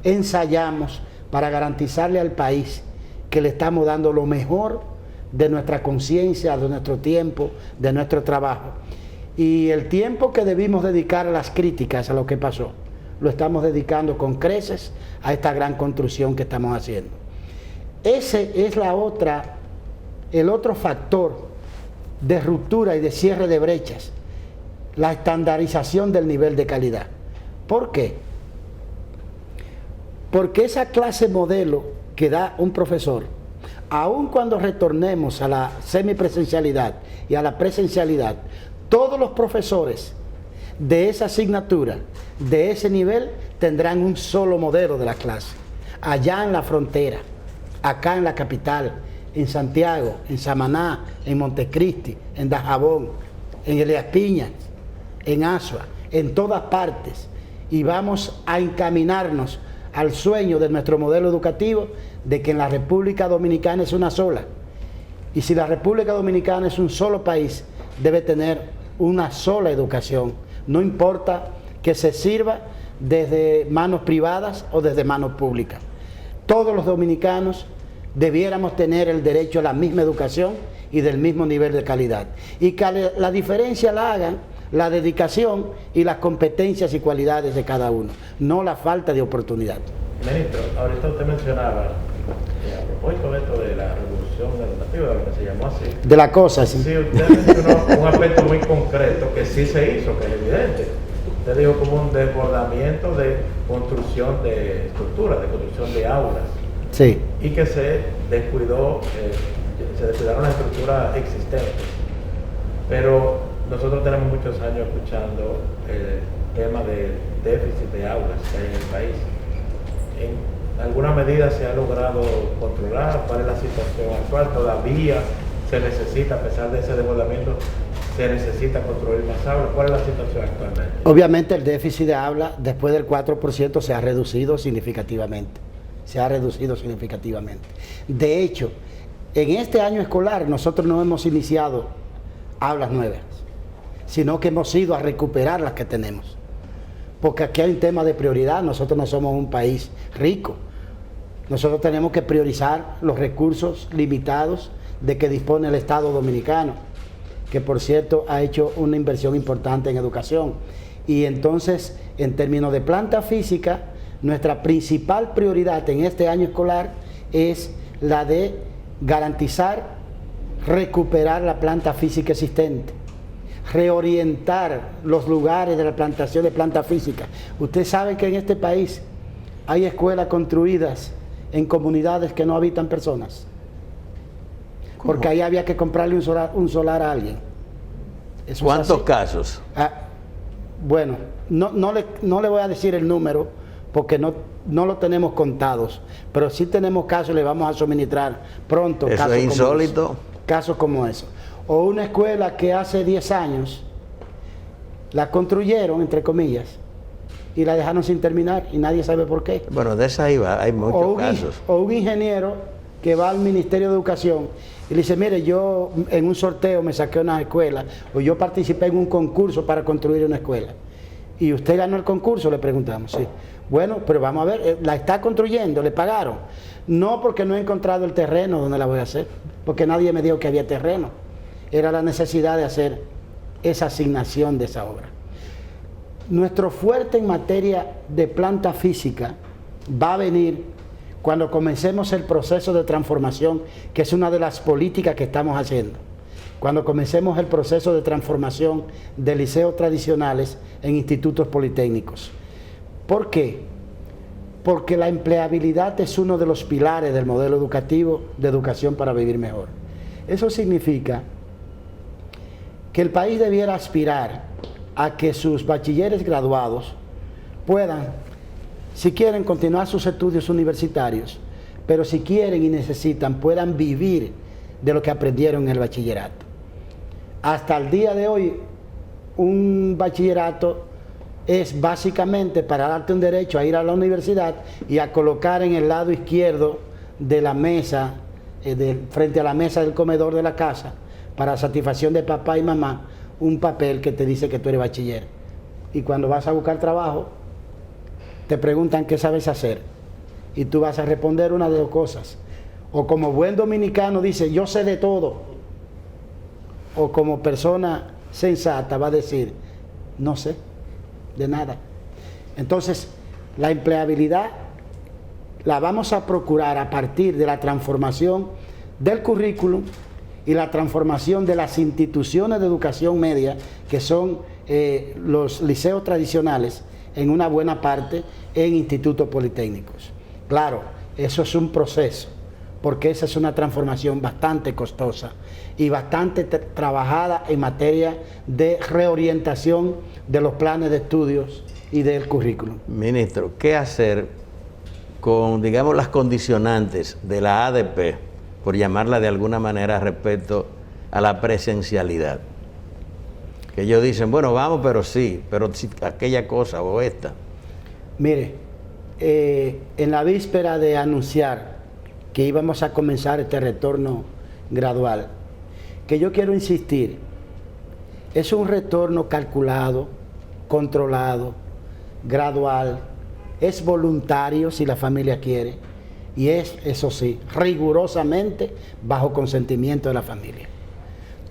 ensayamos para garantizarle al país que le estamos dando lo mejor de nuestra conciencia, de nuestro tiempo, de nuestro trabajo. Y el tiempo que debimos dedicar a las críticas, a lo que pasó, lo estamos dedicando con creces a esta gran construcción que estamos haciendo. Ese es el otro factor de ruptura y de cierre de brechas, la estandarización del nivel de calidad. ¿Por qué? Porque esa clase modelo que da un profesor, aun cuando retornemos a la semipresencialidad y a la presencialidad, todos los profesores de esa asignatura, de ese nivel, tendrán un solo modelo de la clase. Allá en la frontera, acá en la capital, en Santiago, en Samaná, en Montecristi, en Dajabón, en Elías Piñas, en Asua, en todas partes. Y vamos a encaminarnos al sueño de nuestro modelo educativo de que en la República Dominicana es una sola. Y si la República Dominicana es un solo país, debe tener una sola educación. No importa que se sirva desde manos privadas o desde manos públicas. Todos los dominicanos debiéramos tener el derecho a la misma educación y del mismo nivel de calidad. Y que la diferencia la hagan la dedicación y las competencias y cualidades de cada uno, no la falta de oportunidad. Ministro, ahorita usted mencionaba, a propósito de esto de la revolución educativa, lo que se llamó así. De la cosa, sí. Sí, usted mencionó un aspecto muy concreto que sí se hizo, que es evidente. usted dijo como un desbordamiento de construcción de estructuras, de construcción de aulas. Sí. Y que se descuidaron las estructuras existentes. Pero nosotros tenemos muchos años escuchando el tema del déficit de aulas que hay en el país. ¿En alguna medida se ha logrado controlar? ¿Cuál es la situación actual? Todavía se necesita, a pesar de ese desbordamiento, se necesita construir más aulas. ¿Cuál es la situación actualmente? Obviamente el déficit de aula después del 4% se ha reducido significativamente. De hecho, en este año escolar nosotros no hemos iniciado aulas nuevas, sino que hemos ido a recuperar las que tenemos. Porque aquí hay un tema de prioridad. Nosotros no somos un país rico. Nosotros tenemos que priorizar los recursos limitados de que dispone el Estado Dominicano, que por cierto ha hecho una inversión importante en educación. Y entonces, en términos de planta física, nuestra principal prioridad en este año escolar es la de garantizar, recuperar la planta física existente, reorientar los lugares de la plantación de planta física. Usted sabe que en este país hay escuelas construidas en comunidades que no habitan personas. ¿Cómo? Porque ahí había que comprarle un solar a alguien. ¿Eso ¿Cuántos es así? casos? Bueno, no le voy a decir el número porque no lo tenemos contados, pero sí tenemos casos y le vamos a suministrar pronto. Eso casos es insólito. Casos como eso. O una escuela que hace 10 años la construyeron, entre comillas, y la dejaron sin terminar y nadie sabe por qué. Bueno, de esa hay muchos casos. O un ingeniero que va al Ministerio de Educación y le dice, mire, yo en un sorteo me saqué una escuela, o yo participé en un concurso para construir una escuela. ¿Y usted ganó el concurso? Le preguntamos, sí. Bueno, pero vamos a ver, la está construyendo, le pagaron. No, porque no he encontrado el terreno donde la voy a hacer, porque nadie me dijo que había terreno. Era la necesidad de hacer esa asignación de esa obra. Nuestro fuerte en materia de planta física va a venir cuando comencemos el proceso de transformación, que es una de las políticas que estamos haciendo. Cuando comencemos el proceso de transformación de liceos tradicionales en institutos politécnicos. ¿Por qué? Porque la empleabilidad es uno de los pilares del modelo educativo de educación para vivir mejor. Eso significa que el país debiera aspirar a que sus bachilleres graduados puedan, si quieren, continuar sus estudios universitarios, pero si quieren y necesitan, puedan vivir de lo que aprendieron en el bachillerato. Hasta el día de hoy, un bachillerato es básicamente para darte un derecho a ir a la universidad y a colocar en el lado izquierdo de la mesa, frente a la mesa del comedor de la casa, para satisfacción de papá y mamá, un papel que te dice que tú eres bachiller. Y cuando vas a buscar trabajo, te preguntan qué sabes hacer. Y tú vas a responder una de dos cosas. O como buen dominicano dice, yo sé de todo. O como persona sensata va a decir, no sé de nada. Entonces, la empleabilidad la vamos a procurar a partir de la transformación del currículum y la transformación de las instituciones de educación media, que son los liceos tradicionales, en una buena parte en institutos politécnicos. Claro, eso es un proceso, porque esa es una transformación bastante costosa y bastante trabajada en materia de reorientación de los planes de estudios y del currículum. Ministro, ¿qué hacer con, digamos, las condicionantes de la ADP, por llamarla de alguna manera, respecto a la presencialidad? Que ellos dicen, bueno, vamos, pero sí, pero si aquella cosa o esta. Mire, en la víspera de anunciar que íbamos a comenzar este retorno gradual, que yo quiero insistir, es un retorno calculado, controlado, gradual, es voluntario si la familia quiere, y es, eso sí, rigurosamente bajo consentimiento de la familia.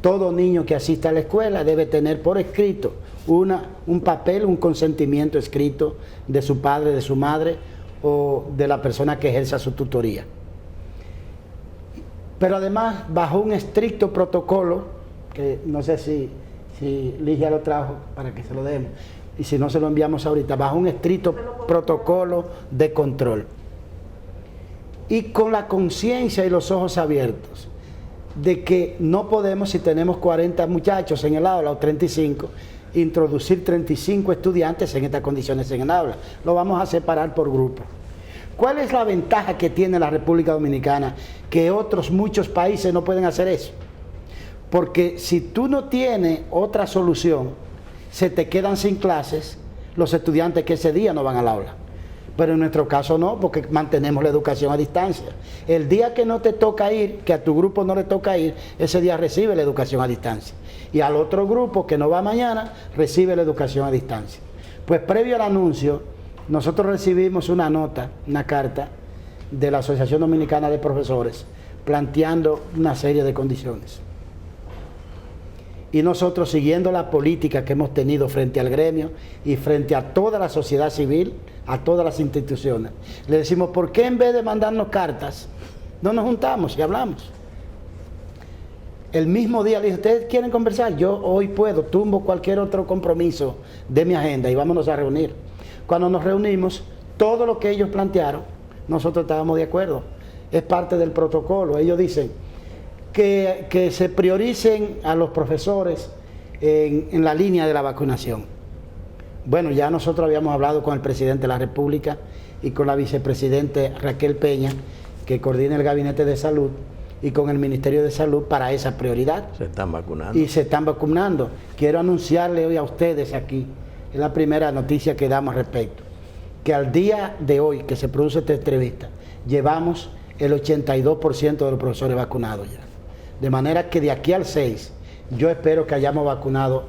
Todo niño que asista a la escuela debe tener por escrito un papel, un consentimiento escrito de su padre, de su madre o de la persona que ejerza su tutoría. Pero además, bajo un estricto protocolo, que no sé si Ligia lo trajo para que se lo demos, y si no se lo enviamos ahorita, bajo un estricto protocolo de control. Y con la conciencia y los ojos abiertos de que no podemos, si tenemos 40 muchachos en el aula o 35, introducir 35 estudiantes en estas condiciones en el aula. Lo vamos a separar por grupo. ¿Cuál es la ventaja que tiene la República Dominicana? Que otros muchos países no pueden hacer eso. Porque si tú no tienes otra solución, se te quedan sin clases los estudiantes que ese día no van al aula. Pero en nuestro caso no, porque mantenemos la educación a distancia. El día que no te toca ir, que a tu grupo no le toca ir, ese día recibe la educación a distancia. Y al otro grupo que no va mañana, recibe la educación a distancia. Pues previo al anuncio, nosotros recibimos una nota, una carta de la Asociación Dominicana de Profesores, planteando una serie de condiciones. Y nosotros, siguiendo la política que hemos tenido frente al gremio y frente a toda la sociedad civil, a todas las instituciones, le decimos, ¿por qué en vez de mandarnos cartas, no nos juntamos y hablamos? El mismo día le dije, ¿ustedes quieren conversar? Yo hoy puedo, tumbo cualquier otro compromiso de mi agenda y vámonos a reunir. Cuando nos reunimos, todo lo que ellos plantearon, nosotros estábamos de acuerdo. Es parte del protocolo. Ellos dicen que se prioricen a los profesores en la línea de la vacunación. Bueno, ya nosotros habíamos hablado con el presidente de la República y con la vicepresidente Raquel Peña, que coordina el Gabinete de Salud, y con el Ministerio de Salud para esa prioridad. Se están vacunando. Y se están vacunando. Quiero anunciarle hoy a ustedes aquí, es la primera noticia que damos al respecto, que al día de hoy que se produce esta entrevista, llevamos el 82% de los profesores vacunados ya. De manera que de aquí al 6, yo espero que hayamos vacunado,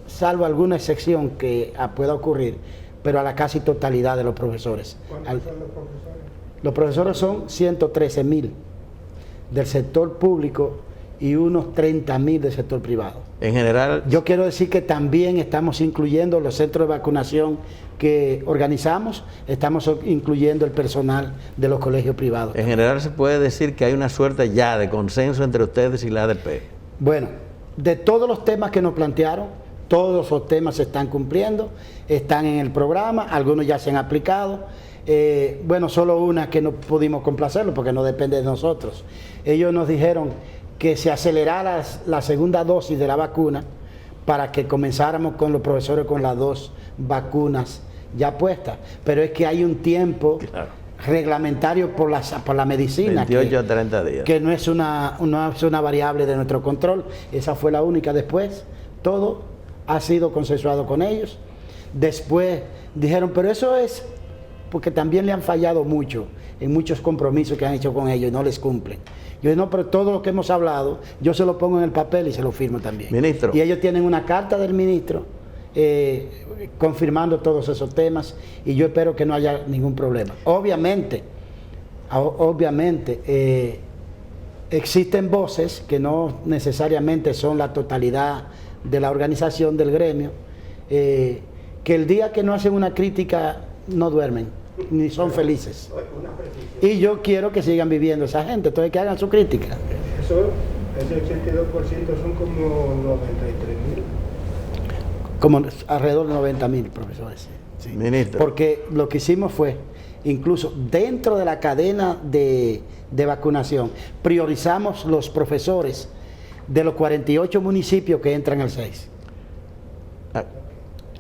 salvo alguna excepción que pueda ocurrir, pero a la casi totalidad de los profesores. ¿Cuántos son los profesores? Los profesores son 113,000 del sector público y unos 30,000 del sector privado. En general, Yo quiero decir que también estamos incluyendo los centros de vacunación que organizamos, estamos incluyendo el personal de los colegios privados. en general se puede decir que hay una suerte ya de consenso entre ustedes y la ADP. Bueno, de todos los temas que nos plantearon, todos los temas se están cumpliendo, están en el programa, algunos ya se han aplicado. Bueno, solo una que no pudimos complacerlo porque no depende de nosotros. Ellos nos dijeron que se acelerara la segunda dosis de la vacuna para que comenzáramos con los profesores con las 2 vacunas ya puestas. Pero es que hay un tiempo reglamentario por la medicina. 28 a 30 días. Que no es una variable de nuestro control. Esa fue la única. Después, todo ha sido consensuado con ellos. Después dijeron, pero eso es porque también le han fallado mucho en muchos compromisos que han hecho con ellos y no les cumplen. Yo no, pero todo lo que hemos hablado, yo se lo pongo en el papel y se lo firmo también. Ministro. Y ellos tienen una carta del ministro confirmando todos esos temas y yo espero que no haya ningún problema. Obviamente, existen voces que no necesariamente son la totalidad de la organización del gremio, que el día que no hacen una crítica no duermen, ni son felices. Una precisión. Y yo quiero que sigan viviendo esa gente, entonces que hagan su crítica. Eso, ese 82% son como 93,000. Como alrededor de 90,000 profesores. Sí. Ministro. Porque lo que hicimos fue, incluso dentro de la cadena de vacunación, priorizamos los profesores de los 48 municipios que entran al 6.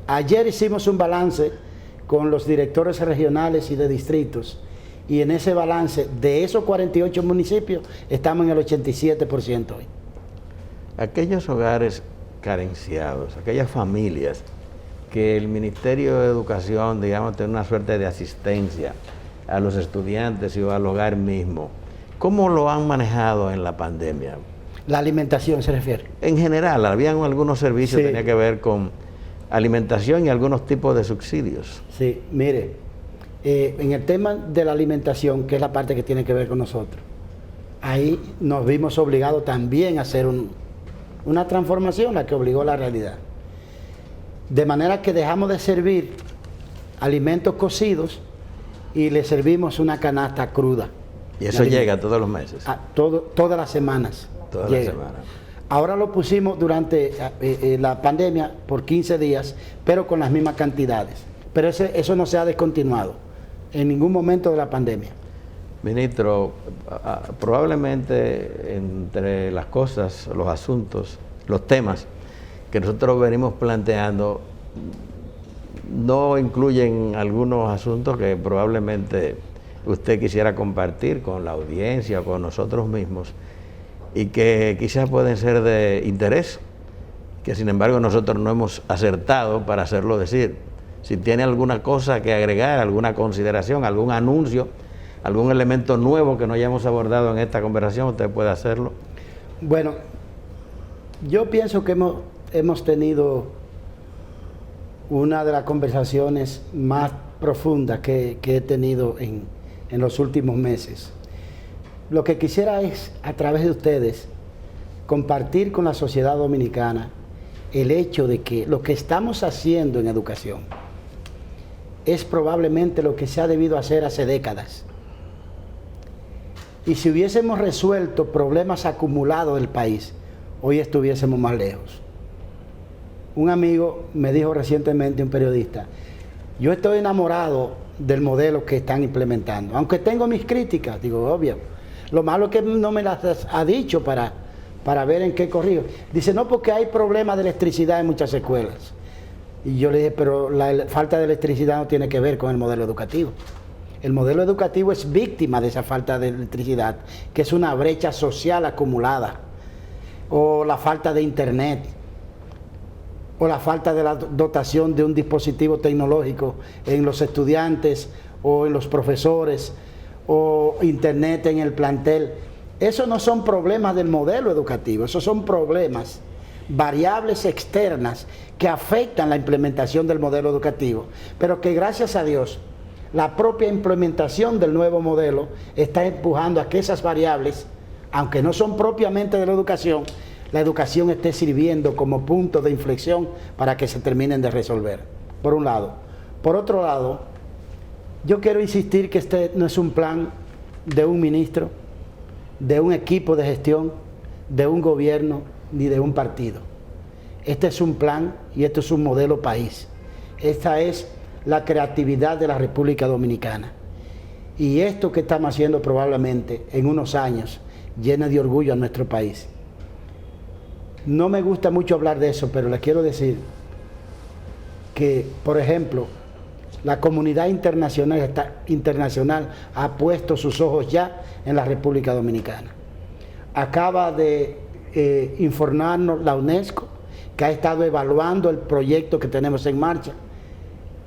Ayer hicimos un balance con los directores regionales y de distritos, y en ese balance de esos 48 municipios estamos en el 87% hoy. Aquellos hogares carenciados, aquellas familias que el Ministerio de Educación, digamos, tiene una suerte de asistencia a los estudiantes y al hogar mismo, ¿cómo lo han manejado en la pandemia? La alimentación se refiere. En general, habían algunos servicios que Sí. tenían que ver con alimentación y algunos tipos de subsidios. Sí, mire, en el tema de la alimentación, que es la parte que tiene que ver con nosotros, ahí nos vimos obligados también a hacer una transformación, la que obligó la realidad. De manera que dejamos de servir alimentos cocidos y le servimos una canasta cruda. Y eso de llega alimentos. todos los meses. Todas las semanas. Todas las llega. semanas. Ahora lo pusimos durante la pandemia por 15 días, pero con las mismas cantidades. Pero eso no se ha descontinuado en ningún momento de la pandemia. Ministro, probablemente entre las cosas, los asuntos, los temas que nosotros venimos planteando, no incluyen algunos asuntos que probablemente usted quisiera compartir con la audiencia o con nosotros mismos y que quizás pueden ser de interés, que sin embargo nosotros no hemos acertado para hacerlo decir. Si tiene alguna cosa que agregar, alguna consideración, algún anuncio, algún elemento nuevo que no hayamos abordado en esta conversación, usted puede hacerlo. Bueno, yo pienso que hemos tenido una de las conversaciones más profundas que he tenido en los últimos meses. Lo que quisiera es, a través de ustedes, compartir con la sociedad dominicana el hecho de que lo que estamos haciendo en educación es probablemente lo que se ha debido hacer hace décadas. Y si hubiésemos resuelto problemas acumulados del país, hoy estuviésemos más lejos. Un amigo me dijo recientemente, un periodista, yo estoy enamorado del modelo que están implementando, aunque tengo mis críticas, digo, obvio. Lo malo es que no me las ha dicho para ver en qué corrijo. Dice, no, porque hay problemas de electricidad en muchas escuelas. Y yo le dije, pero la falta de electricidad no tiene que ver con el modelo educativo. El modelo educativo es víctima de esa falta de electricidad, que es una brecha social acumulada, o la falta de internet, o la falta de la dotación de un dispositivo tecnológico en los estudiantes o en los profesores, o internet en el plantel. Esos no son problemas del modelo educativo, esos son problemas, variables externas que afectan la implementación del modelo educativo, pero que gracias a Dios la propia implementación del nuevo modelo está empujando a que esas variables, aunque no son propiamente de la educación esté sirviendo como punto de inflexión para que se terminen de resolver, por un lado. Por otro lado, yo quiero insistir que este no es un plan de un ministro, de un equipo de gestión, de un gobierno, ni de un partido. Este es un plan y esto es un modelo país. Esta es la creatividad de la República Dominicana. Y esto que estamos haciendo probablemente en unos años llena de orgullo a nuestro país. No me gusta mucho hablar de eso, pero les quiero decir que, por ejemplo, la comunidad internacional ha puesto sus ojos ya en la República Dominicana. Acaba de informarnos la UNESCO, que ha estado evaluando el proyecto que tenemos en marcha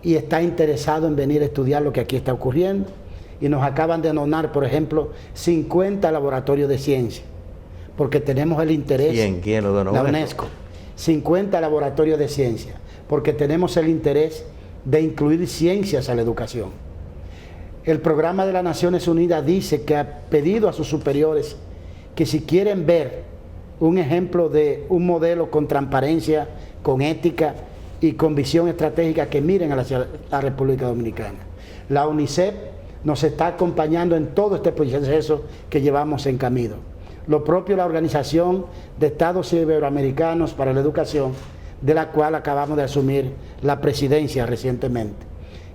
y está interesado en venir a estudiar lo que aquí está ocurriendo. Y nos acaban de donar, por ejemplo, 50 laboratorios de ciencia, porque tenemos el interés. ¿Quién lo donó? La UNESCO. 50 laboratorios de ciencia, porque tenemos el interés de incluir ciencias a la educación. El programa de las Naciones Unidas dice que ha pedido a sus superiores que si quieren ver un ejemplo de un modelo con transparencia, con ética y con visión estratégica, que miren hacia la República Dominicana. La UNICEF nos está acompañando en todo este proceso que llevamos en camino. Lo propio la Organización de Estados Iberoamericanos para la Educación, de la cual acabamos de asumir la presidencia recientemente.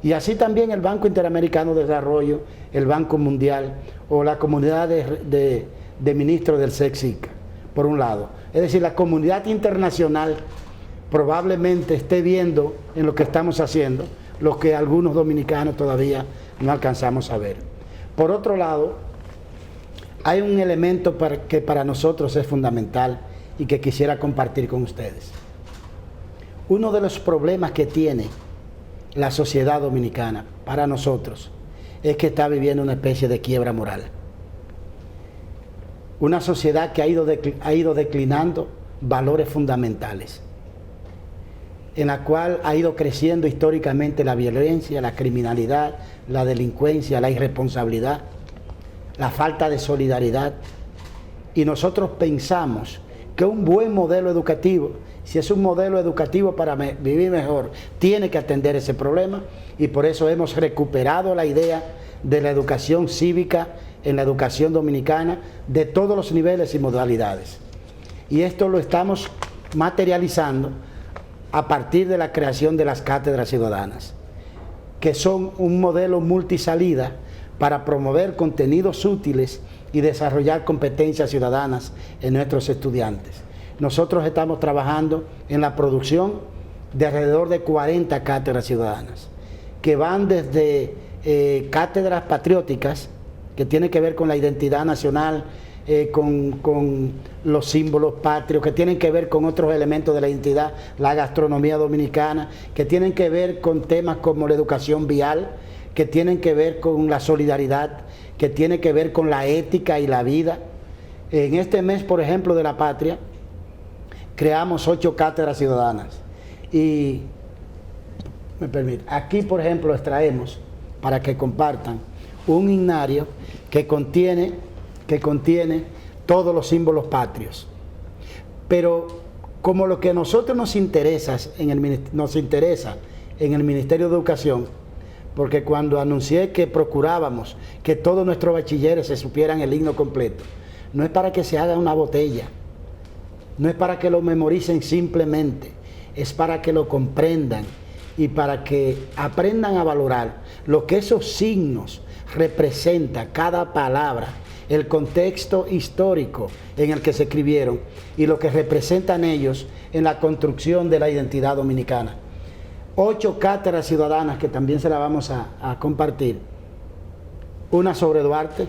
Y así también el Banco Interamericano de Desarrollo, el Banco Mundial o la comunidad de ministros del SECSICA, por un lado. Es decir, la comunidad internacional probablemente esté viendo en lo que estamos haciendo lo que algunos dominicanos todavía no alcanzamos a ver. Por otro lado, hay un elemento que para nosotros es fundamental y que quisiera compartir con ustedes. Uno de los problemas que tiene la sociedad dominicana para nosotros es que está viviendo una especie de quiebra moral. Una sociedad que ha ido declinando valores fundamentales, en la cual ha ido creciendo históricamente la violencia, la criminalidad, la delincuencia, la irresponsabilidad, la falta de solidaridad. Y nosotros pensamos que un buen modelo educativo, si es un modelo educativo para vivir mejor, tiene que atender ese problema, y por eso hemos recuperado la idea de la educación cívica en la educación dominicana de todos los niveles y modalidades. Y esto lo estamos materializando a partir de la creación de las cátedras ciudadanas, que son un modelo multisalida para promover contenidos útiles y desarrollar competencias ciudadanas en nuestros estudiantes. Nosotros estamos trabajando en la producción de alrededor de 40 cátedras ciudadanas, que van desde cátedras patrióticas, que tienen que ver con la identidad nacional, con los símbolos patrios, que tienen que ver con otros elementos de la identidad, la gastronomía dominicana, que tienen que ver con temas como la educación vial, que tienen que ver con la solidaridad, que tiene que ver con la ética y la vida. En este mes, por ejemplo, de la patria, creamos 8 cátedras ciudadanas. Y, me permite, aquí, por ejemplo, extraemos, para que compartan, un himnario que contiene todos los símbolos patrios. Pero como lo que a nosotros nos interesa en el Ministerio de Educación, porque cuando anuncié que procurábamos que todos nuestros bachilleres se supieran el himno completo, no es para que se haga una botella, no es para que lo memoricen simplemente, es para que lo comprendan y para que aprendan a valorar lo que esos signos representa, cada palabra, el contexto histórico en el que se escribieron y lo que representan ellos en la construcción de la identidad dominicana. 8 cátedras ciudadanas que también se las vamos a compartir. Una sobre Duarte,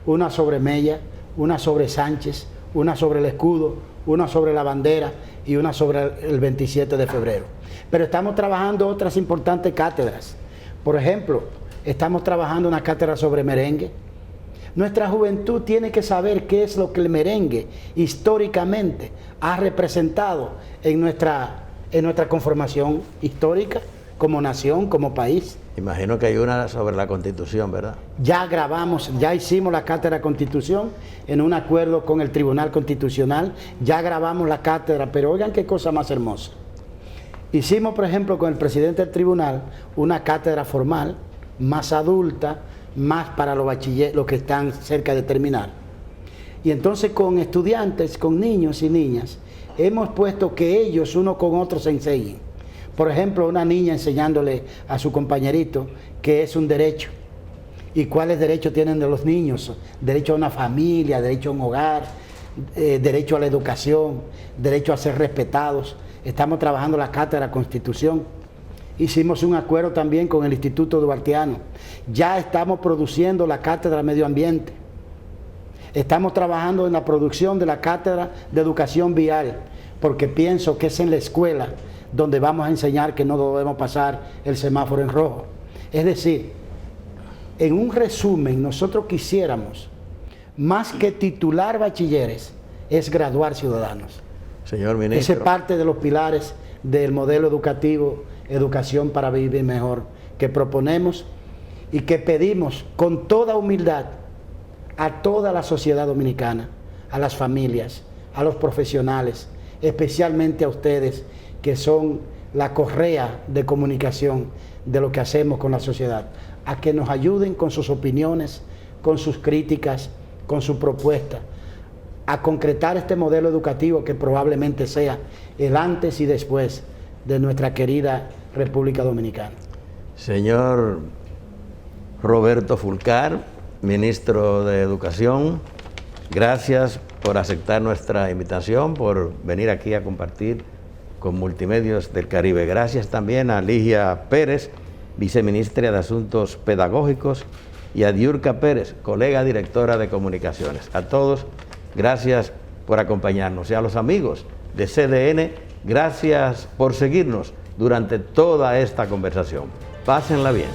una sobre Mella, una sobre Sánchez, una sobre el escudo, una sobre la bandera y una sobre el 27 de febrero. Pero estamos trabajando otras importantes cátedras. Por ejemplo, estamos trabajando una cátedra sobre merengue. Nuestra juventud tiene que saber qué es lo que el merengue históricamente ha representado en nuestra conformación histórica, como nación, como país. Imagino que hay una sobre la Constitución, ¿verdad? Ya grabamos, ya hicimos la cátedra Constitución en un acuerdo con el Tribunal Constitucional, ya grabamos la cátedra, pero oigan qué cosa más hermosa. Hicimos, por ejemplo, con el presidente del tribunal, una cátedra formal, más adulta, más para los bachilleres, los que están cerca de terminar. Y entonces con estudiantes, con niños y niñas, hemos puesto que ellos uno con otros se enseñen. Por ejemplo, una niña enseñándole a su compañerito que es un derecho y cuáles derechos tienen de los niños: derecho a una familia, derecho a un hogar, derecho a la educación, derecho a ser respetados. Estamos trabajando la cátedra Constitución. Hicimos un acuerdo también con el Instituto Duartiano. Ya estamos produciendo la cátedra Medio Ambiente. Estamos trabajando en la producción de la cátedra de Educación Vial, porque pienso que es en la escuela donde vamos a enseñar que no debemos pasar el semáforo en rojo. Es decir, en un resumen, nosotros quisiéramos, más que titular bachilleres, es graduar ciudadanos. Señor ministro. Ese es parte de los pilares del modelo educativo, Educación para Vivir Mejor, que proponemos y que pedimos con toda humildad a toda la sociedad dominicana, a las familias, a los profesionales, especialmente a ustedes, que son la correa de comunicación de lo que hacemos con la sociedad, a que nos ayuden con sus opiniones, con sus críticas, con su propuesta, a concretar este modelo educativo que probablemente sea el antes y después de nuestra querida República Dominicana. Señor Roberto Fulcar, ministro de Educación, gracias por aceptar nuestra invitación, por venir aquí a compartir con Multimedios del Caribe. Gracias también a Ligia Pérez, viceministra de Asuntos Pedagógicos, y a Diurka Pérez, colega directora de Comunicaciones. A todos, gracias por acompañarnos. Y a los amigos de CDN, gracias por seguirnos durante toda esta conversación. Pásenla bien.